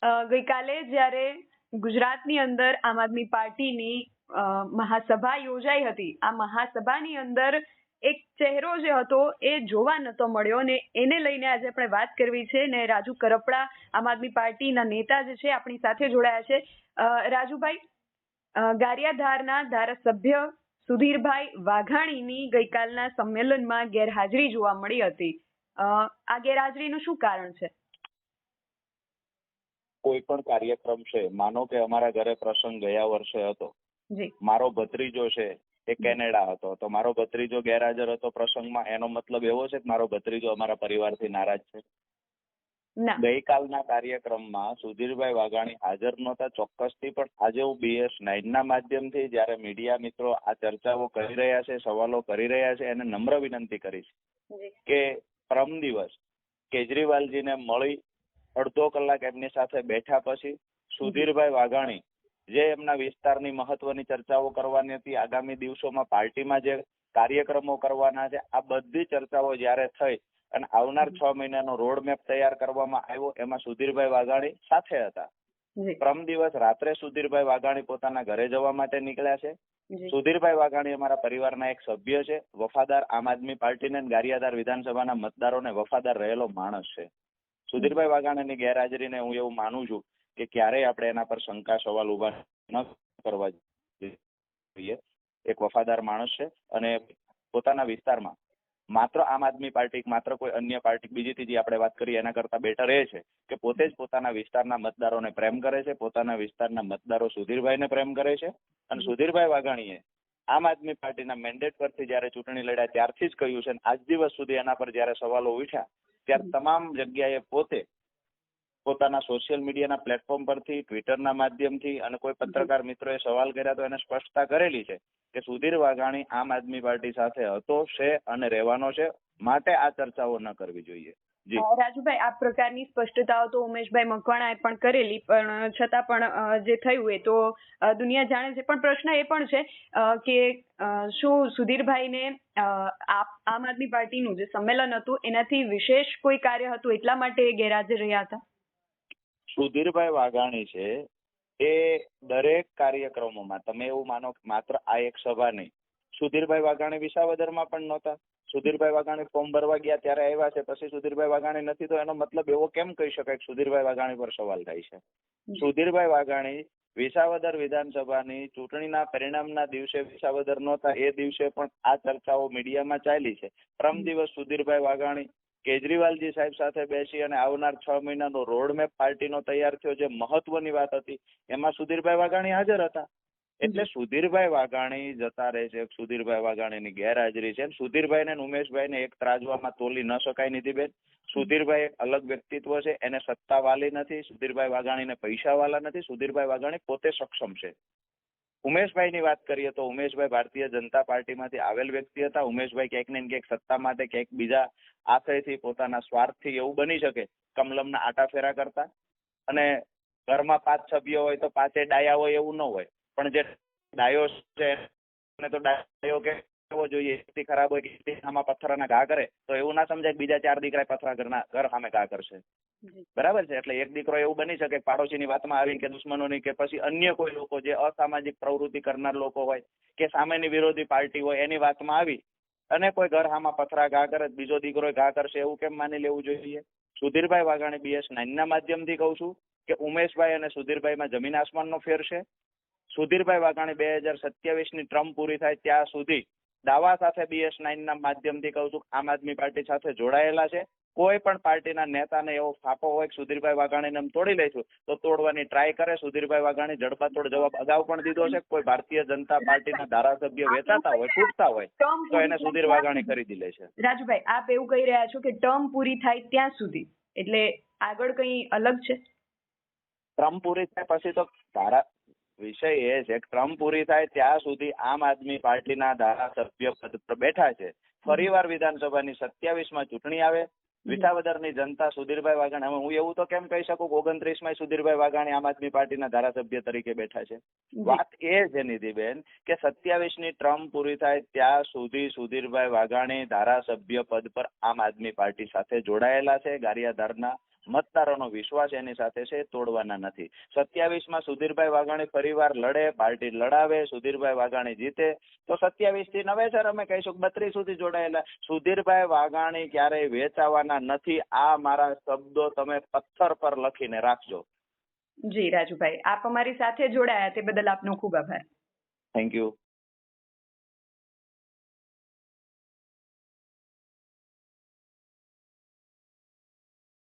ગઈકાલે જ્યારે ગુજરાતની અંદર આમ આદમી પાર્ટીની મહાસભા યોજાઈ હતી, આ મહાસભાની અંદર એક ચહેરો જે હતો એ જોવા નતો મળ્યો ને એને લઈને આજે આપણે વાત કરવી છે ને રાજુ કરપડા આમ આદમી પાર્ટીના નેતા જે છે આપણી સાથે જોડાયા છે. રાજુભાઈ, ગારિયાધારના ધારાસભ્ય સુધીરભાઈ વાઘાણીની ગઈકાલના સંમેલનમાં ગેરહાજરી જોવા મળી હતી. આ ગેરહાજરીનું શું કારણ છે? કોઈ પણ કાર્યક્રમ છે, માનો કે અમારા ઘરે પ્રસંગ ગયા વર્ષે હતો, મારો ભત્રીજો છે એ કેનેડા હતો, તો મારો ભત્રીજો ગેરહાજર હતો પ્રસંગમાં, એનો મતલબ એવો છે કે મારો ભત્રીજો અમારા પરિવારથી નારાજ છે? ગઈકાલના કાર્યક્રમમાં સુધીરભાઈ વાઘાણી હાજર નહોતા ચોક્કસથી, પણ આજે હું BS9 ના માધ્યમથી જયારે મીડિયા મિત્રો આ ચર્ચાઓ કરી રહ્યા છે, સવાલો કરી રહ્યા છે, એને નમ્ર વિનંતી કરીશ કે પરમ દિવસ કેજરીવાલજીને મળી અડધો કલાક એમની સાથે બેઠા પછી સુધીરભાઈ વાઘાણી જે એમના વિસ્તારની મહત્વની ચર્ચાઓ કરવાની હતી, આગામી દિવસોમાં પાર્ટીમાં જે કાર્યક્રમો કરવાના છે, આ બધી ચર્ચાઓ જયારે થઈ અને આવનાર 6 મહિનાનો રોડ મેપ તૈયાર કરવામાં આવ્યો, એમાં સુધીરભાઈ વાઘાણી સાથે હતા. પરમ દિવસ રાત્રે સુધીરભાઈ વાઘાણી પોતાના ઘરે જવા માટે નીકળ્યા છે. સુધીરભાઈ વાઘાણી અમારા પરિવારના એક સભ્ય છે, વફાદાર આમ આદમી પાર્ટીને ગારિયાધાર વિધાનસભાના મતદારોને વફાદાર રહેલો માણસ છે. સુધીરભાઈ વાઘાણીની ગેરહાજરીને હું એવું માનું છું કે ક્યારેય આપણે એના પર શંકા સવાલ ઉભા ન કરવા જોઈએ. એક વફાદાર માણસ છે અને પોતાના વિસ્તારમાં માત્ર આમ આદમી પાર્ટી, માત્ર કોઈ અન્ય પાર્ટી, બીજી ત્રીજી આપણે વાત કરીએ એના કરતા બેટર એ છે કે પોતે જ પોતાના વિસ્તારના મતદારોને પ્રેમ કરે છે, પોતાના વિસ્તારના મતદારો સુધીરભાઈને પ્રેમ કરે છે. અને સુધીરભાઈ વાઘાણીએ આમ આદમી પાર્ટીના મેન્ડેટ પરથી જયારે ચૂંટણી લડ્યા ત્યારથી જ કહ્યું છે, આજ દિવસ સુધી એના પર જયારે સવાલો ઉઠ્યા ત્યારે તમામ જગ્યાએ પોતે પોતાના સોશિયલ મીડિયાના પ્લેટફોર્મ પરથી, ટ્વિટરના માધ્યમથી અને કોઈ પત્રકાર મિત્રોએ સવાલ કર્યા તો એને સ્પષ્ટતા કરેલી છે કે સુધીર વાઘાણી આમ આદમી પાર્ટી સાથે હતો, છે અને રહેવાનો છે, માટે આ ચર્ચાઓ ન કરવી જોઈએ. રાજુભાઈ, આ પ્રકારની સ્પષ્ટતાઓ તો ઉમેશભાઈ મકવાણાએ પણ કરેલી, પણ છતાં પણ જે થયું એ તો દુનિયા જાણે છે. પણ પ્રશ્ન એ પણ છે કે શું સુધીરભાઈને આમ આદમી પાર્ટીનું જે સંમેલન હતું એનાથી વિશેષ કોઈ કાર્ય હતું એટલા માટે ગેરહાજર રહ્યા હતા? સુધીરભાઈ વાઘાણી છે એ દરેક કાર્યક્રમોમાં, તમે એવું માનો કે માત્ર આ એક સભા નહીં, સુધીરભાઈ વાઘાણી વિસાવદરમાં પણ નહોતા. સુધીરભાઈ વાઘાણી ફોર્મ ભરવા ગયા ત્યારે આવ્યા છે, પછી સુધીરભાઈ વાઘાણી નથી, તો એનો મતલબ એવો કેમ કહી શકાય કે સુધીરભાઈ વાઘાણી પર સવાલ થાય છે? સુધીરભાઈ વાઘાણી વિસાવદર વિધાનસભાની ચૂંટણીના પરિણામના દિવસે વિસાવદર નહોતા, એ દિવસે પણ આ ચર્ચાઓ મીડિયામાં ચાલી છે. પરમ દિવસ સુધીરભાઈ વાઘાણી કેજરીવાલજી સાહેબ સાથે બેસી અને આવનાર 6 મહિનાનો રોડમેપ પાર્ટીનો તૈયાર થયો, જે મહત્વની વાત હતી, એમાં સુધીરભાઈ વાઘાણી હાજર હતા. એટલે સુધીરભાઈ વાઘાણી જતા રહે છે, સુધીરભાઈ વાઘાણીની ગેરહાજરી છે. સુધીરભાઈ ને ઉમેશભાઈને એક ત્રાજવામાં તોલી ન શકાય નીતિબેન. સુધીરભાઈ એક અલગ વ્યક્તિત્વ છે, એને સત્તા વાલી નથી, સુધીરભાઈ વાઘાણીને પૈસા વાલા નથી, સુધીરભાઈ વાઘાણી પોતે સક્ષમ છે. ઉમેશભાઈની વાત કરીએ તો ઉમેશભાઈ ભારતીય જનતા પાર્ટીમાંથી આવેલ વ્યક્તિ હતા. ઉમેશભાઈ ક્યાંક ને ક્યાંક સત્તા માટે, ક્યાંક બીજા આશયથી, પોતાના સ્વાર્થથી એવું બની શકે કમલમના આટા ફેરા કરતા, અને ઘરમાં 5 સભ્યો હોય તો 5 ડાયા હોય એવું ન હોય, પણ જે ડાયો છે એને તો ડાયો કેવો જોઈએ, સ્થિતિ ખરાબ હોય કે આમાં પથ્થરના ઘા કરે તો એવું ના સમજાય કે બીજા 4 દીકરા પથ્થરા ઘર સામે ઘા કરશે. બરાબર છે? એટલે એક દીકરો એવું બની શકે પાડોશીની વાતમાં આવી કે દુશ્મનોની કે પછી અન્ય કોઈ લોકો જે અસામાજિક પ્રવૃત્તિ કરનાર લોકો હોય કે સામેની વિરોધી પાર્ટી હોય એની વાતમાં આવી અને કોઈ ઘર હામાં પથરા ઘા કરે, બીજો દીકરો ઘા કરશે એવું કેમ માની લેવું જોઈએ? સુધીરભાઈ વાઘાણી BS9 ના માધ્યમથી કહું છું કે ઉમેશભાઈ અને સુધીરભાઈમાં જમીન આસમાનનો ફેર છે. સુધીરભાઈ વાઘાણી 2027ની ટર્મ પૂરી થાય ત્યાં સુધી દાવા સાથે BS9 ના માધ્યમથી કહું છું આમ આદમી પાર્ટી સાથે જોડાયેલા છે. કોઈ પણ પાર્ટીના નેતાને એવો ફાફો હોય કે સુધીરભાઈ વાઘાણીને તોડી લઈશું તો તોડવાની ટ્રાય કરે. સુધીરભાઈ વાઘાણી જડબાતોડ જવાબ અગાઉ પણ દીધો છે. કોઈ ભારતીય જનતા પાર્ટીના ધારાસભ્ય વેચાતા હોય, તૂટતા હોય તો એને સુધીર વાઘાણી ખરીદી લે છે. રાજુભાઈ, આપ એવું કહી રહ્યા છો કે ટર્મ પૂરી થાય ત્યાં સુધી, એટલે આગળ કઈ અલગ છે? ટર્મ પૂરી થાય પછી તો વિષય એ છે કે ટર્મ પૂરી થાય ત્યાં સુધી આમ આદમી પાર્ટીના ધારાસભ્ય પદ પર બેઠા છે. ફરીવાર વિધાનસભાની 27માં ચૂંટણી આવે, વિસાવદરની જનતા સુધીરભાઈ વાઘાણી, હું એવું તો કેમ કહી શકું 29માં સુધીરભાઈ વાઘાણી આમ આદમી પાર્ટીના ધારાસભ્ય તરીકે બેઠા છે. વાત એ છે નિધિબેન કે 27ની ટર્મ પૂરી થાય ત્યાં સુધી સુધીરભાઈ વાઘાણી ધારાસભ્ય પદ પર આમ આદમી પાર્ટી સાથે જોડાયેલા છે. ગારિયાધારના મતદારોનો વિશ્વાસ એની સાથે છે, તોડવાના નથી. 27માં સુધીરભાઈ વાઘાણી ફરીવાર લડે, પાર્ટી લડાવે, સુધીરભાઈ વાઘાણી જીતે તો 27 થી નવેસર અમે કહીશું 32 સુધી જોડાયેલા. સુધીરભાઈ વાઘાણી ક્યારેય વેચાવાના નથી. આ મારા શબ્દો તમે પથ્થર પર લખીને રાખજો. જી રાજુભાઈ, આપ અમારી સાથે જોડાયા તે બદલ આપનો ખૂબ આભાર. Thank you.